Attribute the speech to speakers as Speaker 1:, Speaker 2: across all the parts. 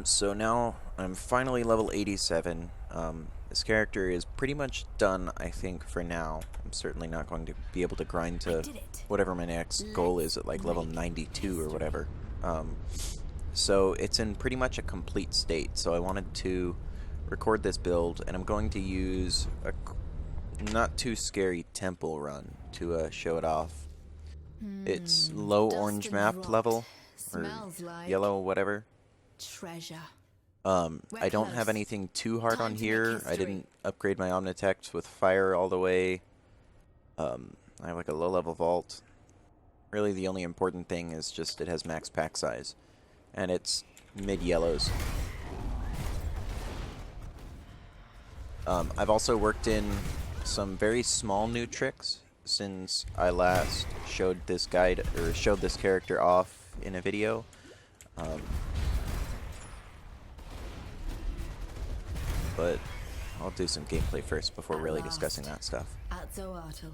Speaker 1: So now I'm finally level 87. This character is pretty much done, I think, for now. I'm certainly not going to be able to grind to whatever my next goal is at, like, level 92 or whatever. So it's in pretty much a complete state, so I wanted to record this build, and I'm going to use a not too scary temple run to show it off. It's low orange map level, or yellow, whatever.
Speaker 2: Treasure.
Speaker 1: I don't have anything too hard on here. I didn't upgrade my Omnitect with fire all the way. I have like a low level vault. Really the only important thing is just it has max pack size. And it's mid yellows. I've also worked in some very small new tricks since I last showed this guide, or showed this character off in a video. But I'll do some gameplay first before really discussing that stuff.
Speaker 2: Atzoatl.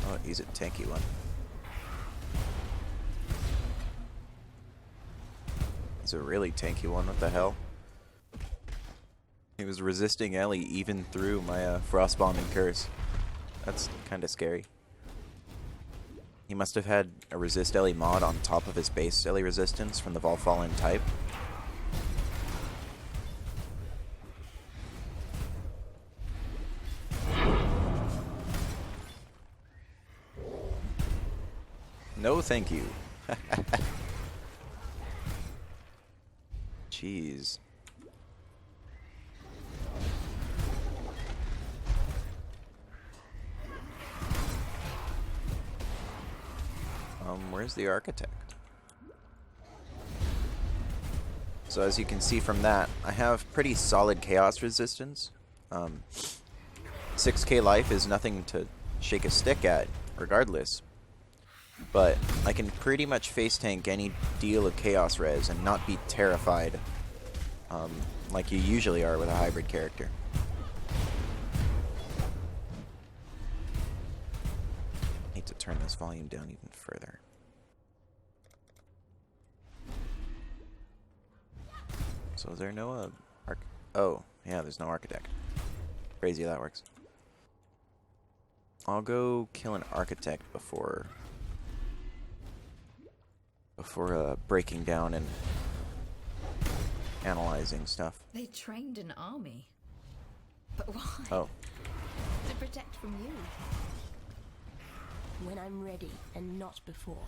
Speaker 1: Oh, he's a tanky one. He's a really tanky one, what the hell? He was resisting Ellie even through my Frostbomb and Curse. That's kinda scary. He must have had a resist Ellie mod on top of his base Ellie resistance from the Volfallen type. No thank you. Jeez. Where's the Architect? So as you can see from that, I have pretty solid chaos resistance. 6k life is nothing to shake a stick at, regardless. But I can pretty much face tank any deal of chaos res and not be terrified like you usually are with a hybrid character. Need to turn this volume down even further. So is there no oh, yeah, there's no Architect. Crazy how that works. I'll go kill an Architect before breaking down and analyzing stuff.
Speaker 2: They trained an army. But why?
Speaker 1: Oh.
Speaker 2: To protect from you.
Speaker 3: When I'm ready, and not before.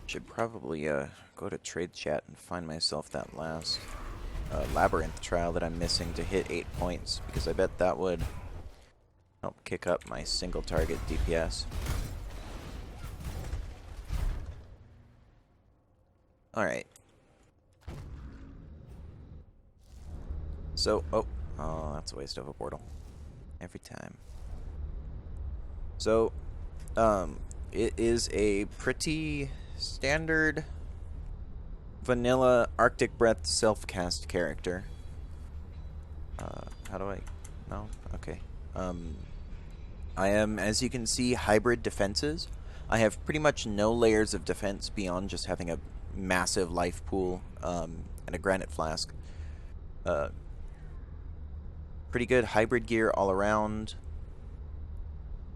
Speaker 1: Should probably go to trade chat and find myself that last labyrinth trial that I'm missing to hit 8 points, because I bet that would help kick up my single target DPS. Alright. So, oh, that's a waste of a portal. Every time. So, it is a pretty standard vanilla Arctic Breath self-cast character. How do I... No? Okay. I am, as you can see, hybrid defenses. I have pretty much no layers of defense beyond just having a massive life pool and a granite flask. Pretty good hybrid gear all around.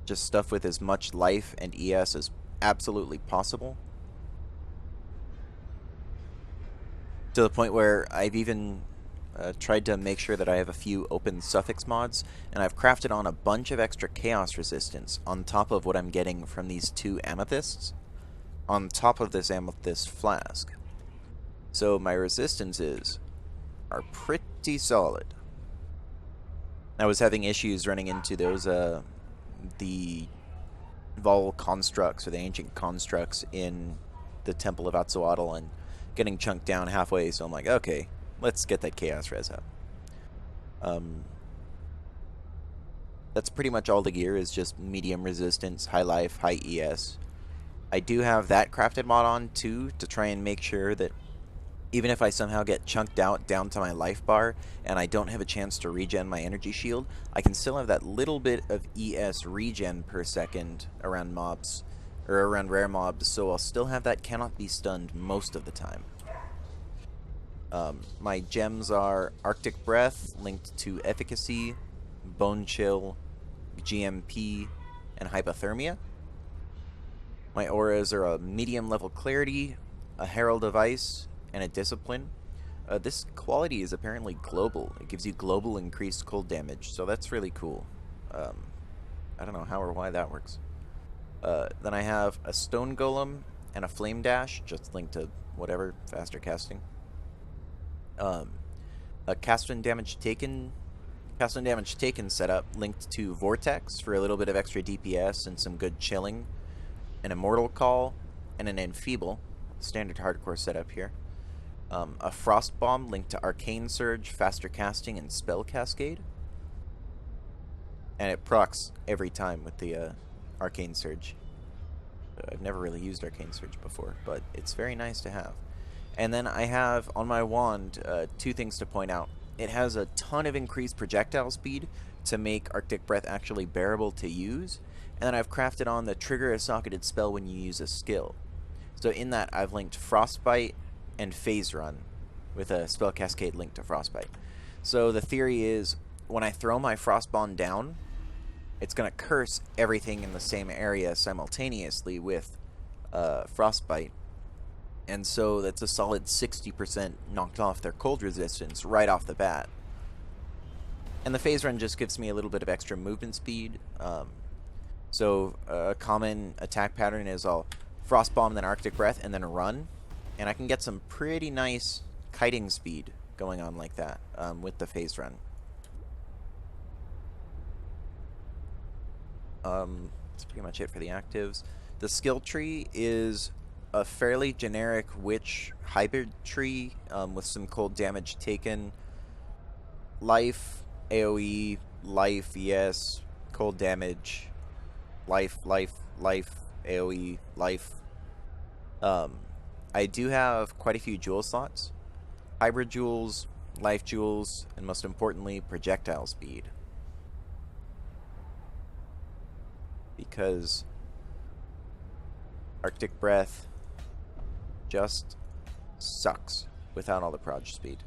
Speaker 1: Just stuff with as much life and ES as absolutely possible. To the point where I've even tried to make sure that I have a few open suffix mods, and I've crafted on a bunch of extra chaos resistance on top of what I'm getting from these 2 amethysts, on top of this amethyst flask. So my resistances are pretty solid. I was having issues running into those, the Vol constructs, or the ancient constructs in the Temple of Atzoatl, and getting chunked down halfway, so I'm like, okay, let's get that Chaos Res up. That's pretty much all the gear, is just medium resistance, high life, high ES. I do have that crafted mod on, too, to try and make sure that even if I somehow get chunked out down to my life bar and I don't have a chance to regen my energy shield, I can still have that little bit of ES regen per second around mobs, or around rare mobs, so I'll still have that cannot be stunned most of the time. My gems are Arctic Breath, linked to Efficacy, Bone Chill, GMP, and Hypothermia. My auras are a medium level Clarity, a Herald of Ice, and a Discipline. This quality is apparently global. It gives you global increased cold damage, so that's really cool. I don't know how or why that works. Then I have a Stone Golem and a Flame Dash, just linked to whatever, faster casting. A cast and damage taken setup linked to Vortex for a little bit of extra DPS and some good chilling. An Immortal Call and an Enfeeble, standard hardcore setup here. A Frost Bomb linked to Arcane Surge, faster casting, and Spell Cascade. And it procs every time with the Arcane Surge. I've never really used Arcane Surge before, but it's very nice to have. And then I have, on my wand, 2 things to point out. It has a ton of increased projectile speed to make Arctic Breath actually bearable to use. And then I've crafted on the trigger a socketed spell when you use a skill. So in that, I've linked Frostbite and Phase Run, with a Spell Cascade linked to Frostbite. So the theory is, when I throw my Frostbomb down, it's going to curse everything in the same area simultaneously with Frostbite. And so that's a solid 60% knocked off their cold resistance right off the bat. And the Phase Run just gives me a little bit of extra movement speed. So a common attack pattern is I'll Frostbomb, then Arctic Breath, and then run. And I can get some pretty nice kiting speed going on like that with the Phase Run. That's pretty much it for the actives. The skill tree is a fairly generic witch hybrid tree with some cold damage taken. Life, AoE, life, yes, cold damage, life, AoE, life. I do have quite a few jewel slots. Hybrid jewels, life jewels, and most importantly, projectile speed. Because Arctic Breath just sucks without all the proj speed.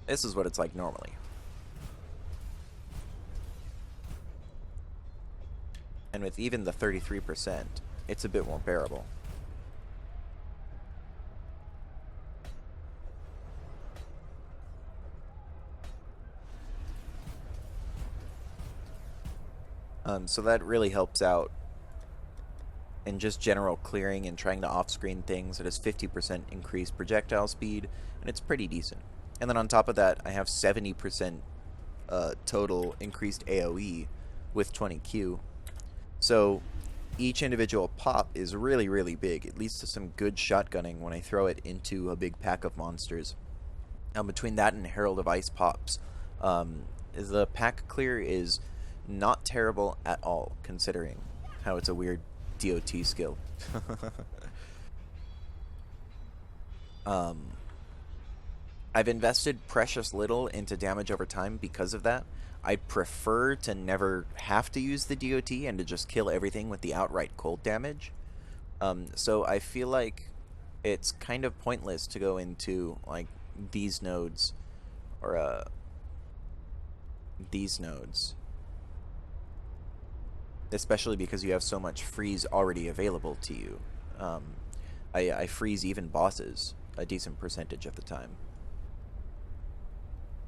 Speaker 1: This is what it's like normally. And with even the 33%, it's a bit more bearable. So that really helps out in just general clearing and trying to off-screen things. It has 50% increased projectile speed, and it's pretty decent. And then on top of that, I have 70% total increased AoE with 20Q. So each individual pop is really, really big. It leads to some good shotgunning when I throw it into a big pack of monsters. Between that and Herald of Ice pops, the pack clear is not terrible at all, considering how it's a weird DOT skill. I've invested precious little into damage over time because of that. I'd prefer to never have to use the DOT and to just kill everything with the outright cold damage. So I feel like it's kind of pointless to go into like these nodes or these nodes. Especially because you have so much freeze already available to you. I freeze even bosses a decent percentage of the time.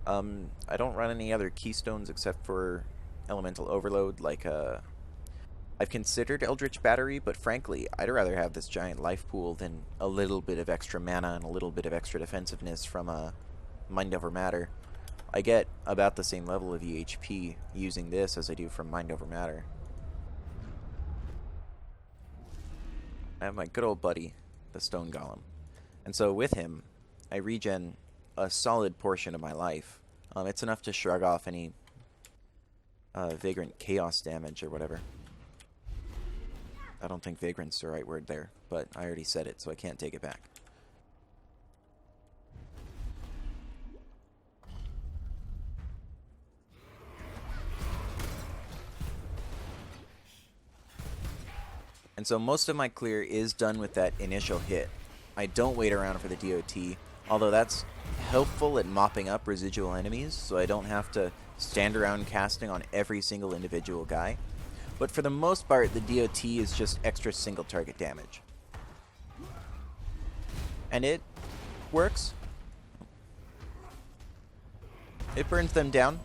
Speaker 1: I don't run any other keystones except for Elemental Overload, like, I've considered Eldritch Battery, but frankly, I'd rather have this giant life pool than a little bit of extra mana and a little bit of extra defensiveness from Mind Over Matter. I get about the same level of EHP using this as I do from Mind Over Matter. I have my good old buddy, the Stone Golem. And so with him, I regen a solid portion of my life. It's enough to shrug off any Vagrant Chaos damage or whatever. I don't think Vagrant's the right word there, but I already said it, so I can't take it back. And so most of my clear is done with that initial hit. I don't wait around for the DOT, although that's helpful at mopping up residual enemies, so I don't have to stand around casting on every single individual guy. But for the most part, the DOT is just extra single target damage. And it works. It burns them down.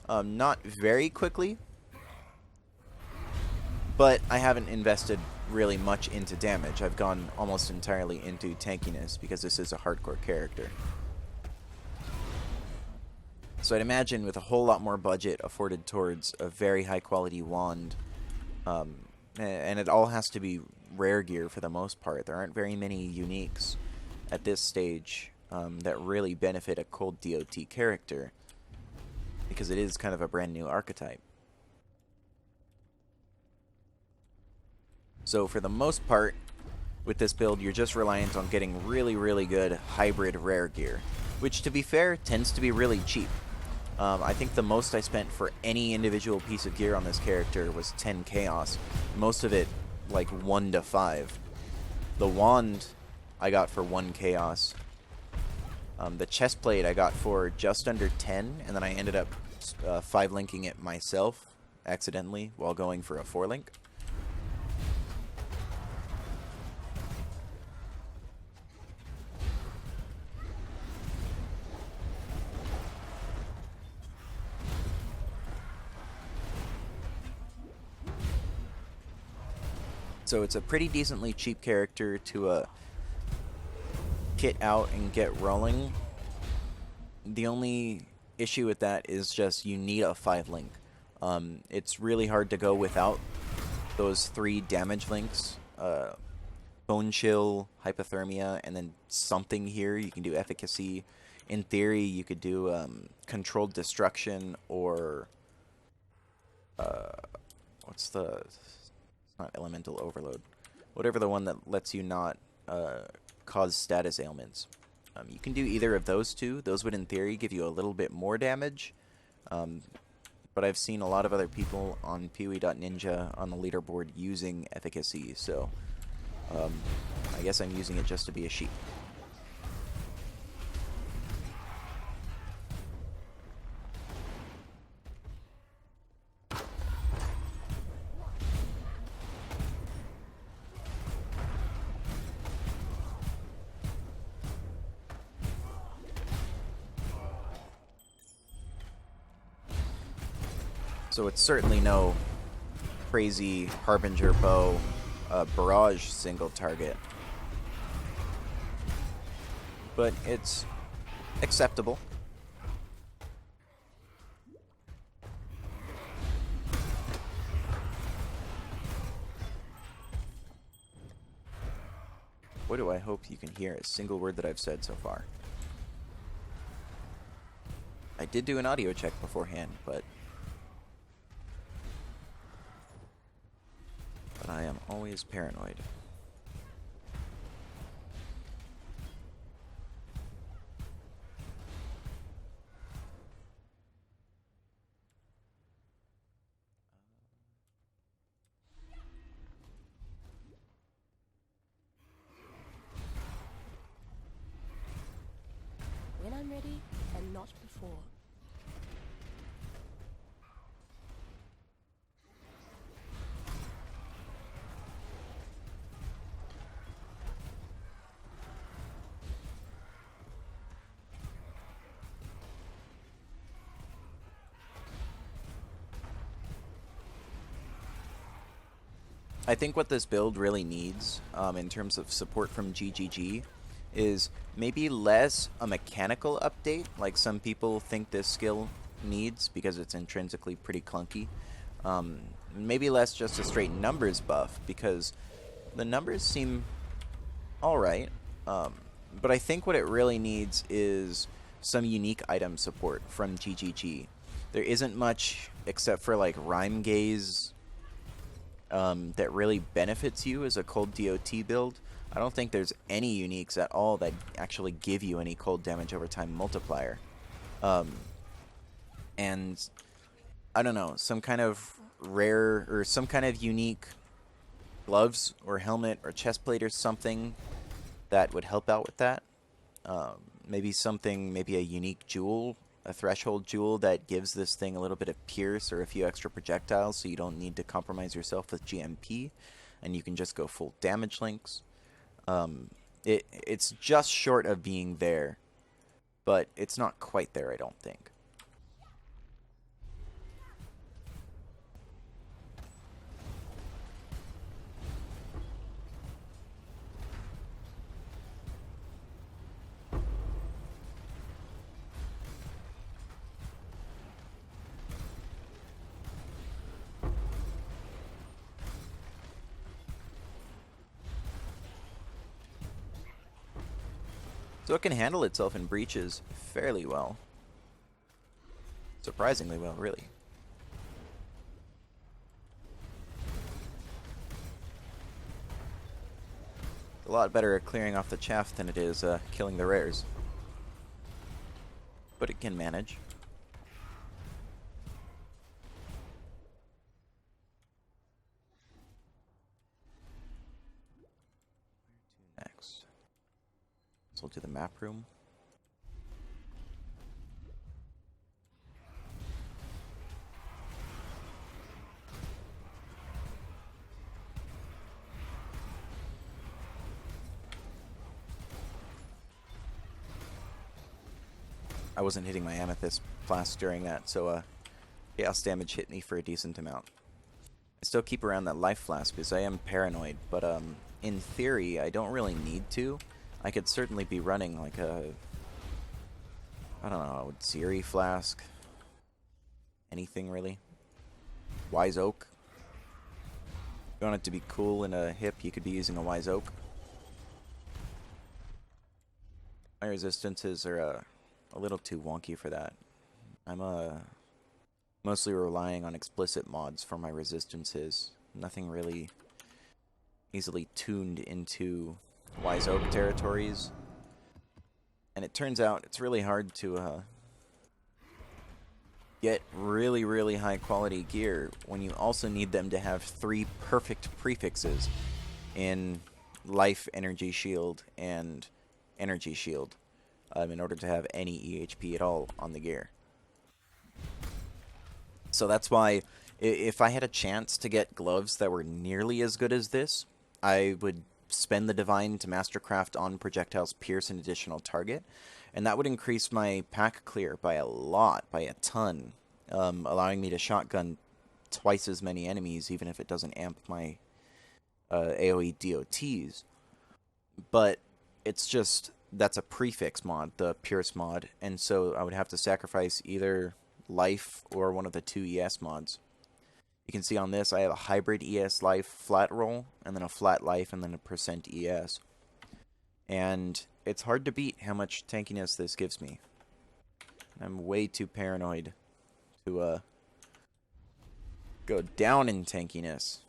Speaker 1: Not very quickly, but I haven't invested really much into damage. I've gone almost entirely into tankiness because this is a hardcore character. So I'd imagine with a whole lot more budget afforded towards a very high quality wand, and it all has to be rare gear for the most part. There aren't very many uniques at this stage that really benefit a cold DOT character, because it is kind of a brand new archetype. So for the most part, with this build, you're just reliant on getting really, really good hybrid rare gear, which, to be fair, tends to be really cheap. I think the most I spent for any individual piece of gear on this character was 10 chaos. Most of it, like 1 to 5. The wand I got for 1 chaos. The chestplate I got for just under 10, and then I ended up 5-linking it myself accidentally while going for a 4-link. So it's a pretty decently cheap character to kit out and get rolling. The only issue with that is just you need a 5-link. It's really hard to go without those 3 damage links. Bone Chill, Hypothermia, and then something here. You can do Efficacy. In theory, you could do Controlled Destruction or... what's the... not Elemental Overload. Whatever the one that lets you not cause status ailments. You can do either of those two. Those would, in theory, give you a little bit more damage. But I've seen a lot of other people on Peewee.Ninja on the leaderboard using Efficacy, so I guess I'm using it just to be a sheep. So it's certainly no crazy Harbinger bow barrage single target, but it's acceptable. Boy, do I hope you can hear a single word that I've said so far. I did do an audio check beforehand, but I am always paranoid.
Speaker 3: When I'm ready, and not before.
Speaker 1: I think what this build really needs, in terms of support from GGG, is maybe less a mechanical update, like some people think this skill needs because it's intrinsically pretty clunky. Maybe less just a straight numbers buff, because the numbers seem alright. But I think what it really needs is some unique item support from GGG. There isn't much except for like Rhyme Gaze that really benefits you as a cold DOT build. I don't think there's any uniques at all that actually give you any cold damage over time multiplier. And I don't know, some kind of rare or some kind of unique gloves or helmet or chest plate or something that would help out with that. Maybe a unique jewel, a threshold jewel that gives this thing a little bit of pierce or a few extra projectiles, so you don't need to compromise yourself with GMP, and you can just go full damage links. It's just short of being there, but it's not quite there, I don't think. So it can handle itself in breaches fairly well. Surprisingly well, really. It's a lot better at clearing off the chaff than it is killing the rares. But it can manage. Next. So we'll do the map room. I wasn't hitting my amethyst flask during that, so chaos damage hit me for a decent amount. I still keep around that life flask because I am paranoid, but in theory I don't really need to. I could certainly be running like a, I don't know, Ziri flask. Anything really. Wise Oak. If you want it to be cool in a hip, you could be using a Wise Oak. My resistances are a little too wonky for that. I'm mostly relying on explicit mods for my resistances. Nothing really easily tuned into Wise Oak territories. And it turns out it's really hard to get really, really high quality gear when you also need them to have 3 perfect prefixes in life, energy shield, and energy shield in order to have any EHP at all on the gear. So that's why if I had a chance to get gloves that were nearly as good as this, I would spend the Divine to Mastercraft on Projectiles Pierce an additional target, and that would increase my pack clear by a lot, by a ton, allowing me to shotgun twice as many enemies, even if it doesn't amp my AoE DOTs. But it's just, that's a prefix mod, the Pierce mod, and so I would have to sacrifice either life or one of the 2 ES mods. You can see on this I have a hybrid ES life flat roll, and then a flat life, and then a percent ES. And it's hard to beat how much tankiness this gives me. I'm way too paranoid to go down in tankiness,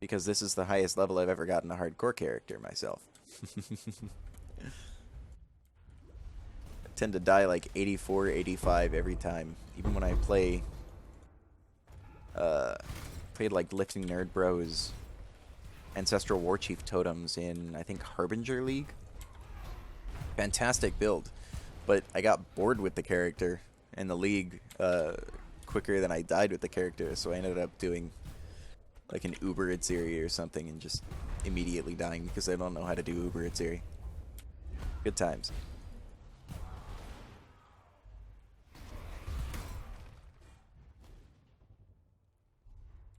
Speaker 1: because this is the highest level I've ever gotten a hardcore character myself. I tend to die like 84, 85 every time, even when I played like Lifting Nerd Bros Ancestral Warchief Totems in, I think, Harbinger League. Fantastic build, but I got bored with the character in the league quicker than I died with the character, so I ended up doing like an Uber Atziri or something and just immediately dying because I don't know how to do Uber Atziri. Good times.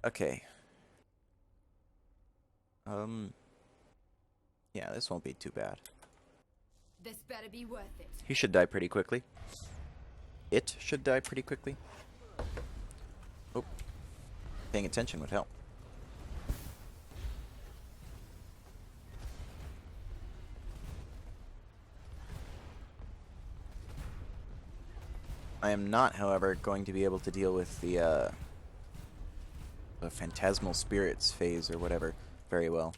Speaker 1: Okay. Yeah, this won't be too bad.
Speaker 2: This better be worth it.
Speaker 1: He should die pretty quickly. It should die pretty quickly. Oh. Paying attention would help. I am not, however, going to be able to deal with the phantasmal spirits phase or whatever very well.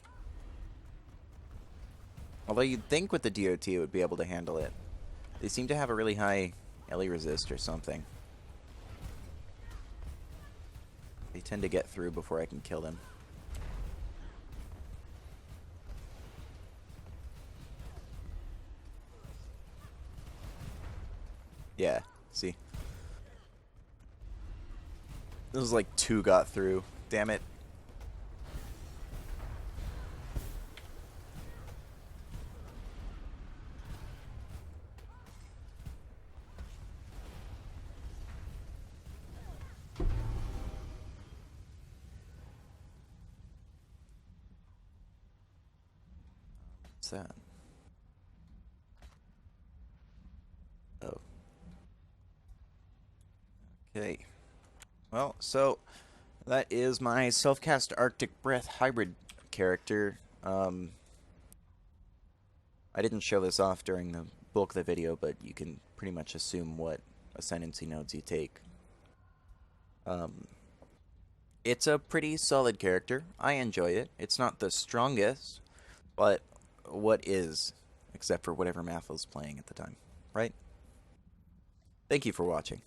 Speaker 1: Although you'd think with the DOT it would be able to handle it. They seem to have a really high LE resist or something. They tend to get through before I can kill them. Yeah, see. This was like 2 got through. Damn it. What's that? Oh. Okay. Well, so that is my self-cast Arctic Breath hybrid character. I didn't show this off during the bulk of the video, but you can pretty much assume what ascendancy nodes you take. It's a pretty solid character. I enjoy it. It's not the strongest, but what is, except for whatever Mathil's playing at the time, right? Thank you for watching.